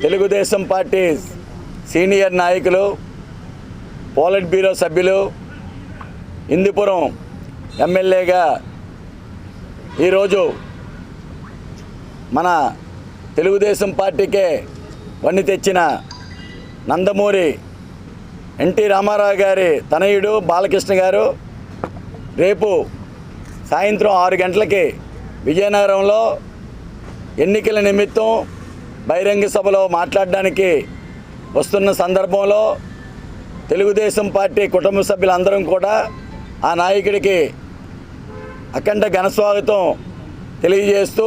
Telugu Desam party senior నాయకులు, polit bureau సభ్యులు, హిందూపురం ఎమ్మెల్యేగా ఈరోజు మన తెలుగుదేశం పార్టీకే వన్ని తెచ్చిన నందమూరి ఎన్టీ రామారావు గారి తనయుడు బాలకృష్ణ గారు రేపు సాయంత్రం 6 గంటలకి విజయనగరంలో ఎన్నికల నిమిత్తం బహిరంగ సభలో మాట్లాడడానికి వస్తున్న సందర్భంలో తెలుగుదేశం పార్టీ కుటుంబ సభ్యులందరం కూడా ఆ నాయకుడికి అఖండ ఘనస్వాగతం తెలియజేస్తూ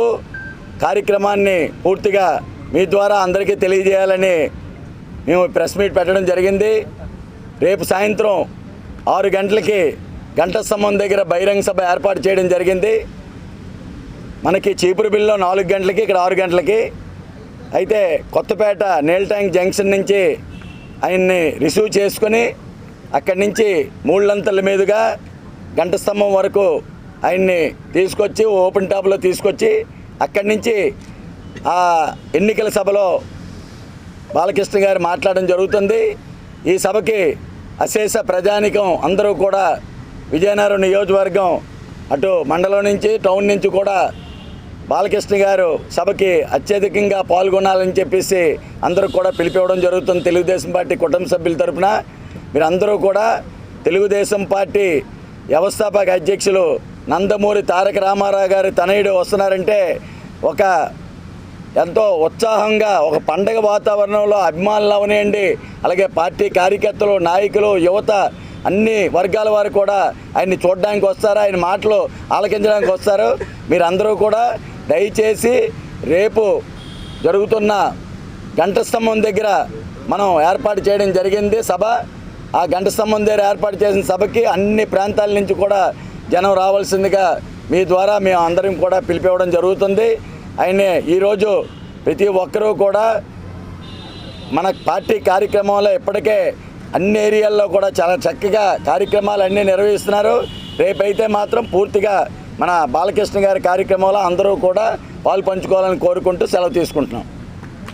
కార్యక్రమాన్ని పూర్తిగా మీ ద్వారా అందరికీ తెలియజేయాలని మేము ప్రెస్ మీట్ పెట్టడం జరిగింది. రేపు సాయంత్రం 6 గంటలకి గంట స్తంభం దగ్గర బహిరంగ సభ ఏర్పాటు చేయడం జరిగింది. మనకి చీపురుబిల్లో 4 గంటలకి, ఇక్కడ 6 గంటలకి. అయితే కొత్తపేట నీల్ ట్యాంక్ జంక్షన్ నుంచి ఆయన్ని రిసీవ్ చేసుకొని అక్కడి నుంచి 3 లంతల మీదుగా గంట స్తంభం వరకు ఆయన్ని తీసుకొచ్చి ఓపెన్ టాప్లో తీసుకొచ్చి అక్కడి నుంచి ఆ ఎన్నికల సభలో బాలకృష్ణ గారు మాట్లాడడం జరుగుతుంది. ఈ సభకి అశేష ప్రజానికం అందరూ కూడా విజయనగరం నియోజకవర్గం అటు మండలం నుంచి టౌన్ నుంచి కూడా బాలకృష్ణ గారు సభకి అత్యధికంగా పాల్గొనాలని చెప్పేసి అందరూ కూడా పిలిపివ్వడం జరుగుతుంది. తెలుగుదేశం పార్టీ కుటుంబ సభ్యుల తరఫున మీరందరూ కూడా తెలుగుదేశం పార్టీ వ్యవస్థాపక అధ్యక్షులు నందమూరి తారక రామారావు గారి తనయుడు వస్తున్నారంటే ఒక ఎంతో ఉత్సాహంగా ఒక పండగ వాతావరణంలో అభిమానులు అవనేయండి, అలాగే పార్టీ కార్యకర్తలు, నాయకులు, యువత అన్ని వర్గాల వారు కూడా ఆయన్ని చూడడానికి వస్తారు, ఆయన మాటలు ఆలకించడానికి వస్తారు. మీరందరూ కూడా దయచేసి రేపు జరుగుతున్న గంట స్తంభం దగ్గర మనం ఏర్పాటు చేయడం జరిగింది సభ. ఆ గంట స్తంభం దగ్గర ఏర్పాటు చేసిన సభకి అన్ని ప్రాంతాల నుంచి కూడా జనం రావాల్సిందిగా మీ ద్వారా మేము అందరం కూడా పిలిపివ్వడం జరుగుతుంది. ఆయనే ఈరోజు ప్రతి ఒక్కరూ కూడా మన పార్టీ కార్యక్రమంలో ఇప్పటికే అన్ని ఏరియాల్లో కూడా చాలా చక్కగా కార్యక్రమాలు అన్నీ నిర్వహిస్తున్నారు. రేపైతే మాత్రం పూర్తిగా మన బాలకృష్ణ గారి కార్యక్రమంలో అందరూ కూడా పాలు పంచుకోవాలని కోరుకుంటూ సెలవు తీసుకుంటున్నాం.